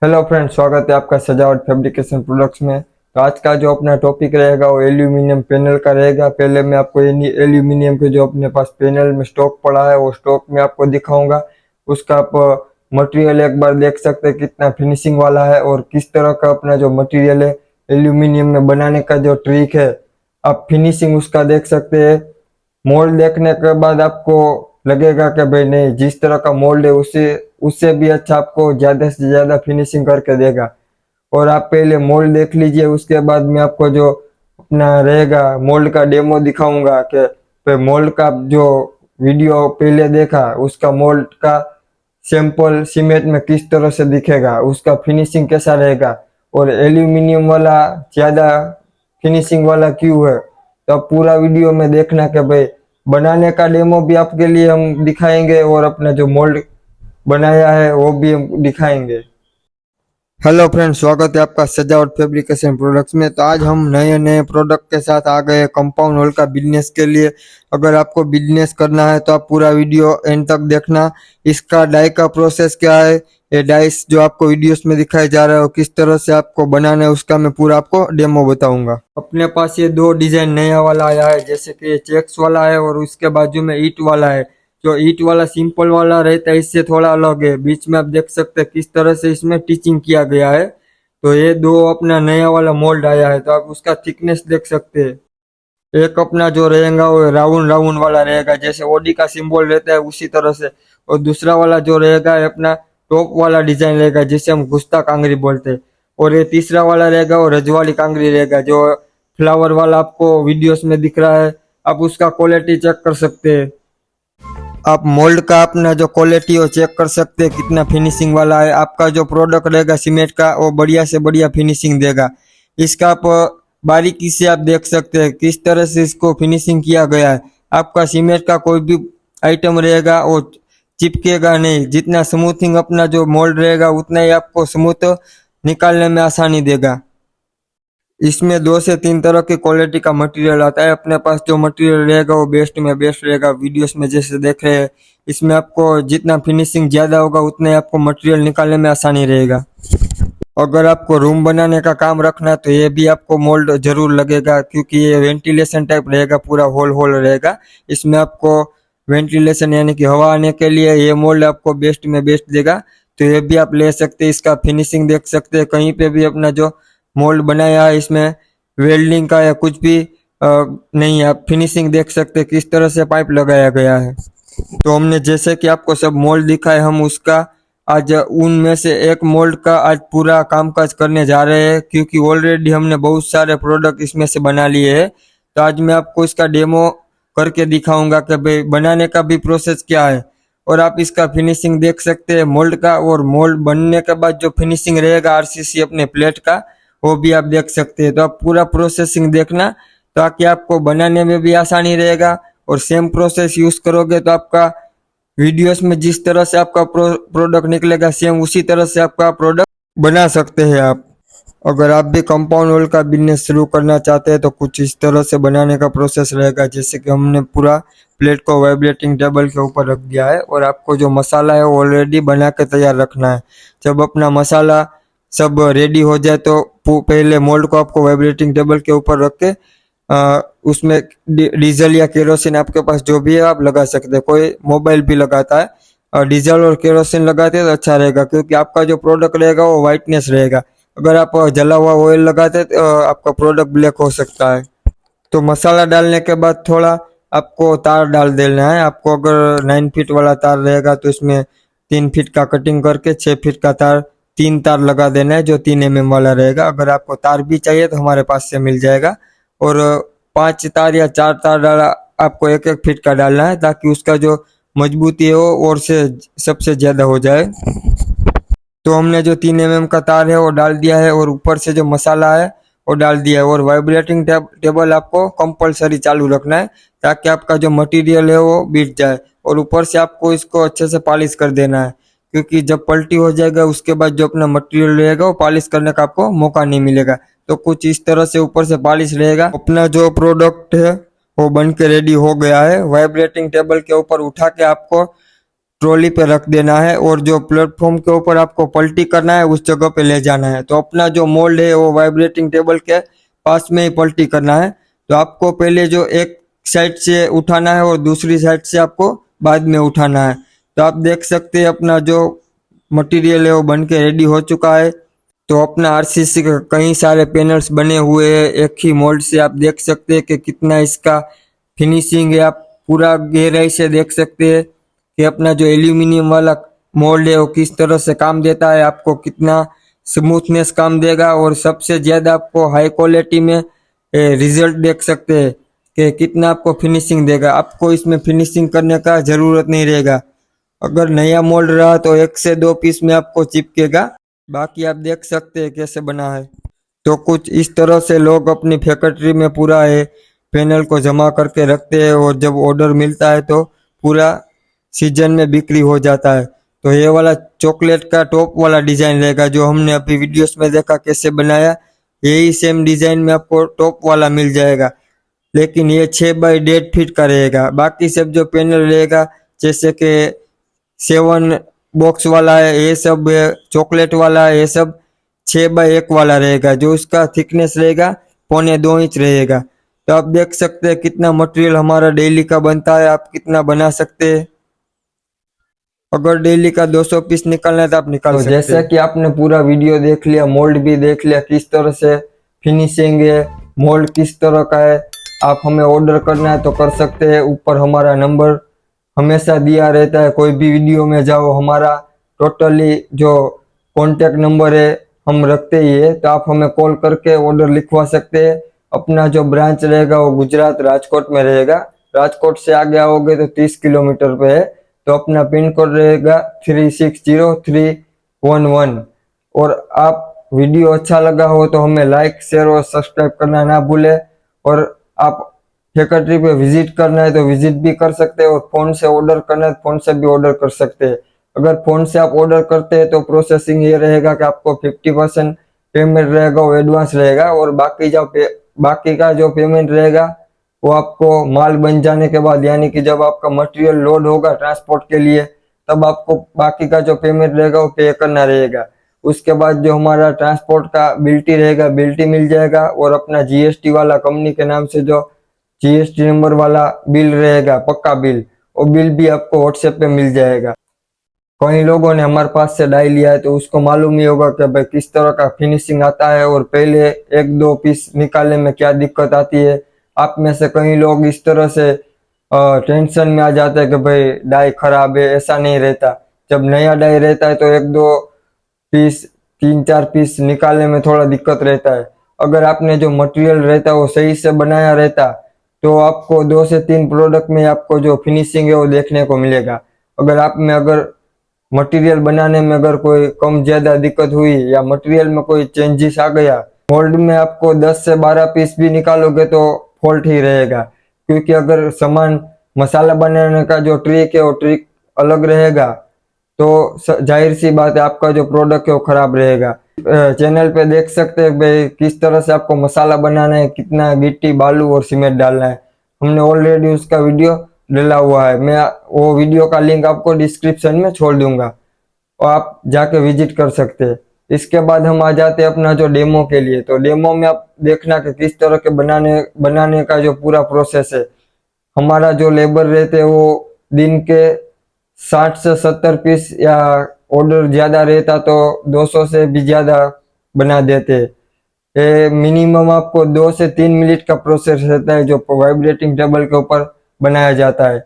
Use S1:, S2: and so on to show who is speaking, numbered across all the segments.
S1: Hello friend, स्वागत है आपका सजावट फैब्रिकेशन प्रोडक्ट्स में। तो आज का जो अपना टॉपिक रहेगा वो एल्यूमिनियम पैनल का रहेगा। पहले मैं आपको एल्यूमिनियम के जो अपने पास पैनल में स्टॉक पड़ा है वो स्टॉक में आपको दिखाऊंगा। उसका आप मटेरियल एक बार देख सकते हैं कितना फिनिशिंग वाला है और किस तरह का अपना जो मटेरियल है एल्यूमिनियम में बनाने का जो ट्रिक है आप फिनिशिंग उसका देख सकते हैं। मोल्ड देखने के बाद आपको लगेगा कि भाई नहीं, जिस तरह का मोल्ड है उससे उससे भी अच्छा आपको ज्यादा से ज्यादा फिनिशिंग करके देगा। और आप पहले मोल्ड देख लीजिए, उसके बाद मैं आपको जो अपना रहेगा मोल्ड का डेमो दिखाऊंगा कि भाई मोल्ड का जो वीडियो पहले देखा उसका मोल्ड का सैंपल सीमेंट में किस तरह से दिखेगा, उसका फिनिशिंग कैसा रहेगा और एल्यूमिनियम वाला ज्यादा फिनिशिंग वाला क्यों है। तो अब पूरा वीडियो में देखना कि भाई बनाने का डेमो भी आपके लिए हम दिखाएंगे और अपना जो मोल्ड बनाया है वो भी हम दिखाएंगे। हेलो फ्रेंड्स, स्वागत है आपका सजावट फैब्रिकेशन प्रोडक्ट्स में। तो आज हम नए नए प्रोडक्ट के साथ आ गए कंपाउंड वॉल का बिजनेस के लिए। अगर आपको बिजनेस करना है तो आप पूरा वीडियो एंड तक देखना। इसका डाई का प्रोसेस क्या है, ये डाइस जो आपको वीडियोस में दिखाया जा रहा है वो किस तरह से आपको बनाना है उसका मैं पूरा आपको डेमो बताऊंगा। अपने पास ये दो डिजाइन नया वाला आया है, जैसे कि चेक्स वाला है और उसके बाजू में ईट वाला है। जो ईट वाला सिंपल वाला रहता है इससे थोड़ा अलग है। बीच में आप देख सकते हैं किस तरह से इसमें टीचिंग किया गया है। तो ये दो अपना नया वाला मोल्ड आया है, तो आप उसका थिकनेस देख सकते हैं। एक अपना जो रहेगा वो राउंड राउंड वाला रहेगा, जैसे ओडी का सिंबल रहता है उसी तरह से। और दूसरा वाला जो रहेगा ये अपना टॉप वाला डिजाइन रहेगा, जिसे हम गुस्ता कांगरी बोलते हैं। और ये तीसरा वाला रहेगा वो रजवाड़ी कांगरी रहेगा, जो फ्लावर वाला आपको वीडियोस में दिख रहा है। आप उसका क्वालिटी चेक कर सकते हैं। आप मोल्ड का अपना जो क्वालिटी हो चेक कर सकते हैं कितना फिनिशिंग वाला है। आपका जो प्रोडक्ट रहेगा सीमेंट का वो बढ़िया से बढ़िया फिनिशिंग देगा। इसका आप बारीकी से आप देख सकते हैं किस तरह से इसको फिनिशिंग किया गया है। आपका सीमेंट का कोई भी आइटम रहेगा वो चिपकेगा नहीं। जितना स्मूथिंग अपना जो मोल्ड रहेगा उतना ही आपको स्मूथ निकालने में आसानी देगा। इसमें 2 से 3 तरह की क्वालिटी का मटेरियल आता है। अपने पास जो मटेरियल रहेगा वो बेस्ट में बेस्ट रहेगा। वीडियोस में जैसे देख रहे हैं इसमें आपको जितना फिनिशिंग ज्यादा होगा उतने आपको मटेरियल निकालने में आसानी रहेगा। अगर आपको रूम बनाने का काम रखना है तो ये भी आपको मोल्ड जरूर लगेगा, क्योंकि ये वेंटिलेशन टाइप रहेगा, पूरा होल होल रहेगा। इसमें आपको वेंटिलेशन यानी कि हवा आने के लिए ये मोल्ड आपको बेस्ट में बेस्ट देगा। तो ये भी आप ले सकते हैं। इसका फिनिशिंग देख सकते हैं। कहीं पे भी अपना जो मोल्ड बनाया है इसमें वेल्डिंग का या कुछ भी नहीं है। आप फिनिशिंग देख सकते हैं किस तरह से पाइप लगाया गया है। तो हमने जैसे कि आपको सब मोल्ड दिखाए, हम उसका आज उनमें से एक मोल्ड का आज पूरा कामकाज करने जा रहे हैं, क्योंकि ऑलरेडी हमने बहुत सारे प्रोडक्ट इसमें से बना लिए हैं। तो आज मैं आपको इसका डेमो करके दिखाऊंगा कि भाई बनाने का भी प्रोसेस क्या है। और आप इसका फिनिशिंग देख सकते हैं मोल्ड का, और मोल्ड बनने के बाद जो फिनिशिंग रहेगा आरसीसी अपने प्लेट का वो भी आप देख सकते हैं। तो आप पूरा प्रोसेसिंग देखना ताकि आपको बनाने में भी आसानी रहेगा। और सेम प्रोसेस यूज करोगे तो आपका वीडियोस में जिस तरह से आपका प्रोडक्ट निकलेगा सेम उसी तरह से आपका प्रोडक्ट बना सकते हैं आप। अगर आप भी कंपाउंड वॉल का बिजनेस शुरू करना चाहते हैं तो कुछ इस तरह से बनाने का प्रोसेस रहेगा। जैसे कि हमने पूरा प्लेट को वाइब्रेटिंग टेबल के ऊपर रख दिया है और आपको जो मसाला है वो ऑलरेडी बना के तैयार रखना है। जब अपना मसाला सब रेडी हो जाए तो पहले मोल्ड को आपको वाइब्रेटिंग टेबल के ऊपर रख के उसमें डीजल या केरोसिन आपके पास जो भी है आप लगा सकते हैं। कोई मोबाइल भी लगाता है, और डीजल और केरोसिन लगाते हैं तो अच्छा रहेगा, क्योंकि आपका जो प्रोडक्ट रहेगा वो व्हाइटनेस रहेगा। अगर आप जला हुआ ऑयल लगाते हैं तो आपका प्रोडक्ट ब्लैक हो सकता है। तो मसाला डालने के बाद थोड़ा आपको तार डाल देना है। आपको अगर 9 फीट वाला तार रहेगा तो इसमें 3 फीट का कटिंग करके 6 फीट का तार 3 तार लगा देना है, जो 3 mm वाला रहेगा। अगर आपको तार भी चाहिए तो हमारे पास से मिल जाएगा। और 5 तार या 4 तार डाला आपको 1-1 फीट का डालना है, ताकि उसका जो मजबूती है वो और से सबसे ज्यादा हो जाए। तो हमने जो 3 mm का तार है वो डाल दिया है और ऊपर से जो मसाला है वो डाल दिया है। और वाइब्रेटिंग टेबल आपको कंपलसरी चालू रखना है, ताकि आपका जो मटेरियल है वो बीट जाए। और ऊपर से आपको इसको अच्छे से पॉलिश कर देना है, क्योंकि जब पलटी हो जाएगा उसके बाद जो अपना मटेरियल रहेगा वो पॉलिश करने का आपको मौका नहीं मिलेगा। तो कुछ इस तरह से ऊपर से पॉलिश रहेगा। अपना जो प्रोडक्ट है वो बन के रेडी हो गया है। वाइब्रेटिंग टेबल के ऊपर उठा के आपको ट्रॉली पे रख देना है और जो प्लेटफॉर्म के ऊपर आपको पलटी करना है उस जगह पे ले जाना है। तो अपना जो मोल्ड है वो वाइब्रेटिंग टेबल के पास में ही पलटी करना है। तो आपको पहले जो एक साइड से उठाना है और दूसरी साइड से आपको बाद में उठाना है। तो आप देख सकते हैं अपना जो मटेरियल है वो बन के रेडी हो चुका है। तो अपना आरसीसी के कई सारे पैनल्स बने हुए हैं एक ही मोल्ड से। आप देख सकते हैं कि कितना इसका फिनिशिंग है। आप पूरा गहराई से देख सकते हैं कि अपना जो एल्यूमिनियम वाला मोल्ड है वो किस तरह से काम देता है, आपको कितना स्मूथनेस काम देगा और सबसे ज्यादा आपको हाई क्वालिटी में रिजल्ट देख सकते हैं कि कितना आपको फिनिशिंग देगा। आपको इसमें फिनिशिंग करने का जरूरत नहीं रहेगा। अगर नया मोल्ड रहा तो 1 से 2 पीस में आपको चिपकेगा। बाकी आप देख सकते हैं कैसे बना है। तो कुछ इस तरह से लोग अपनी फैक्ट्री में पूरा है पैनल को जमा करके रखते हैं और जब ऑर्डर मिलता है तो पूरा सीजन में बिक्री हो जाता है। तो ये वाला चॉकलेट का टॉप वाला डिजाइन रहेगा जो हमने अभी वीडियोस में देखा कैसे बनाया, यही सेम डिजाइन में आपको टॉप वाला मिल जाएगा। लेकिन ये 6 बाई 1.5 फीट का रहेगा। बाकी सब जो पैनल रहेगा जैसे कि 7 बॉक्स वाला है, ये सब चॉकलेट वाला है, ये सब 6 बाई 1 वाला रहेगा जो उसका थिकनेस रहेगा 1.25 इंच रहेगा। तो आप देख सकते हैं कितना मटेरियल हमारा डेली का बनता है, आप कितना बना सकते हैं। अगर डेली का 200 पीस निकालना है तो आप निकाल सकते हैं। जैसा कि आपने पूरा वीडियो देख लिया, मोल्ड भी देख लिया किस तरह से फिनिशिंग है, मोल्ड किस तरह का है, आप हमें ऑर्डर करना है तो कर सकते हैं। ऊपर हमारा नंबर हमेशा दिया रहता है, कोई भी वीडियो में जाओ हमारा टोटली जो कॉन्टेक्ट नंबर है हम रखते ही है। तो आप हमें कॉल करके ऑर्डर लिखवा सकते हैं। अपना जो ब्रांच रहेगा वो गुजरात राजकोट में रहेगा। राजकोट से आगे आओगे तो 30 किलोमीटर पे है। तो अपना पिन कोड रहेगा 360311। और आप वीडियो अच्छा लगा हो तो हमें लाइक शेयर और सब्सक्राइब करना ना भूले। और आप फैक्ट्री पे विजिट करना है तो विजिट भी कर सकते हैं और फोन से ऑर्डर करना है तो फोन से भी ऑर्डर कर सकते हैं। अगर फोन से आप ऑर्डर करते हैं तो प्रोसेसिंग ये रहेगा कि आपको 50% पेमेंट रहेगा वो एडवांस रहेगा और बाकी का जो पेमेंट रहेगा वो आपको माल बन जाने के बाद, यानी कि जब आपका मटेरियल लोड होगा ट्रांसपोर्ट के लिए तब आपको बाकी का जो पेमेंट रहेगा वो पे करना रहेगा। उसके बाद जो हमारा ट्रांसपोर्ट का बिल्टी रहेगा बिल्टी मिल जाएगा और अपना जीएसटी वाला कंपनी के नाम से जो जीएसटी नंबर वाला बिल रहेगा पक्का बिल, वो बिल भी आपको व्हाट्सएप पे मिल जाएगा। कई लोगों ने हमारे पास से डाई लिया है तो उसको मालूम ही होगा कि भाई किस तरह का फिनिशिंग आता है और पहले 1-2 पीस निकालने में क्या दिक्कत आती है। आप में से कई लोग इस तरह से टेंशन में आ जाते हैं कि भाई डाई खराब है, ऐसा नहीं रहता। जब नया डाई रहता है तो 1-2 पीस 3-4 पीस निकालने में थोड़ा दिक्कत रहता है। अगर आपने जो मटेरियल रहता है वो सही से बनाया रहता तो आपको 2 से 3 प्रोडक्ट में आपको जो फिनिशिंग है वो देखने को मिलेगा। अगर मटेरियल बनाने में अगर कोई कम ज्यादा दिक्कत हुई या मटेरियल में कोई चेंजेस आ गया, मोल्ड में आपको 10 से 12 पीस भी निकालोगे तो फॉल्ट ही रहेगा। क्योंकि अगर सामान मसाला बनाने का जो ट्रिक है वो ट्रिक अलग रहेगा तो जाहिर सी बात है आपका जो प्रोडक्ट है वो खराब रहेगा। चैनल पे देख सकते हैं भाई किस तरह से आपको मसाला बनाना है, कितना गिट्टी बालू और सीमेंट डालना है। हमने ऑलरेडी उसका वीडियो डाला हुआ है, मैं वो वीडियो का लिंक आपको डिस्क्रिप्शन में छोड़ दूंगा और आप जाके विजिट कर सकते हैं। इसके बाद हम आ जाते हैं अपना जो डेमो के लिए। तो डेमो में आप देखना कि किस तरह के बनाने का जो पूरा प्रोसेस है। हमारा जो लेबर रहते हैं वो दिन के 60 से 70 पीस या ऑर्डर ज्यादा रहता तो 200 से भी ज्यादा बना देते। ये मिनिमम आपको 2 से 3 मिनट का प्रोसेस रहता है जो वाइब्रेटिंग टेबल के ऊपर बनाया जाता है।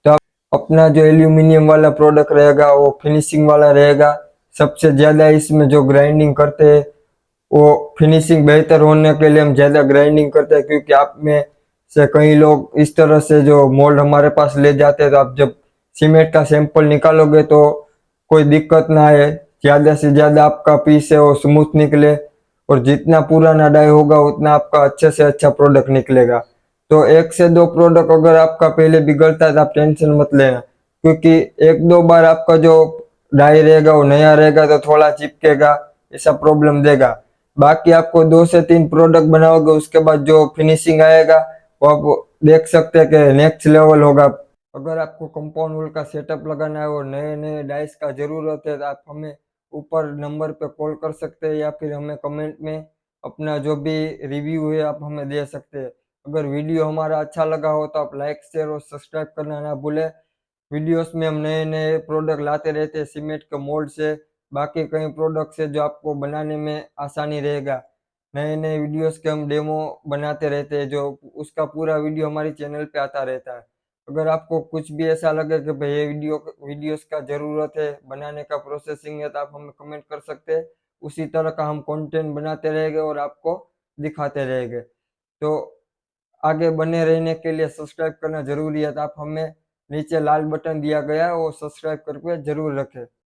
S1: तो अपना जो एल्यूमिनियम वाला प्रोडक्ट रहेगा वो फिनिशिंग वाला रहेगा। सबसे ज्यादा इसमें जो ग्राइंडिंग करते हैं वो फिनिशिंग बेहतर होने के लिए हम ज्यादा ग्राइंडिंग करते हैं। क्योंकि आप में से कई लोग इस तरह से जो मोल्ड हमारे पास ले जाते हैं तो आप जब सीमेंट का सैंपल निकालोगे तो कोई दिक्कत ना आए, ज्यादा से ज्यादा आपका पीस है वो स्मूथ निकले और जितना पुराना डाई होगा उतना आपका अच्छे से अच्छा प्रोडक्ट निकलेगा। तो 1 से 2 प्रोडक्ट अगर आपका पहले बिगड़ता है तो आप टेंशन मत लेना, क्योंकि 1-2 बार आपका जो डाई रहेगा वो नया रहेगा तो थोड़ा चिपकेगा, ऐसा प्रॉब्लम देगा। बाकी आपको 2 से 3 प्रोडक्ट बनाओगे उसके बाद जो फिनिशिंग आएगा वो आप देख सकते हैं कि नेक्स्ट लेवल होगा। अगर आपको कंपाउंड वॉल का सेटअप लगाना है और नए नए डाइस का ज़रूरत है तो आप हमें ऊपर नंबर पे कॉल कर सकते हैं या फिर हमें कमेंट में अपना जो भी रिव्यू है आप हमें दे सकते हैं। अगर वीडियो हमारा अच्छा लगा हो तो आप लाइक शेयर और सब्सक्राइब करना ना भूलें। वीडियोस में हम नए नए प्रोडक्ट लाते रहते हैं, सीमेंट के मोल्ड से बाकी कई प्रोडक्ट्स है जो आपको बनाने में आसानी रहेगा। नए नए वीडियोस के हम डेमो बनाते रहते हैं, जो उसका पूरा वीडियो हमारी चैनल पे आता रहता है। अगर आपको कुछ भी ऐसा लगे कि भाई ये वीडियोस का ज़रूरत है बनाने का, प्रोसेसिंग है, तो आप हमें कमेंट कर सकते हैं। उसी तरह का हम कंटेंट बनाते रहेंगे और आपको दिखाते रहेंगे। तो आगे बने रहने के लिए सब्सक्राइब करना ज़रूरी है, तो आप हमें नीचे लाल बटन दिया गया है वो सब्सक्राइब करके ज़रूर रखें।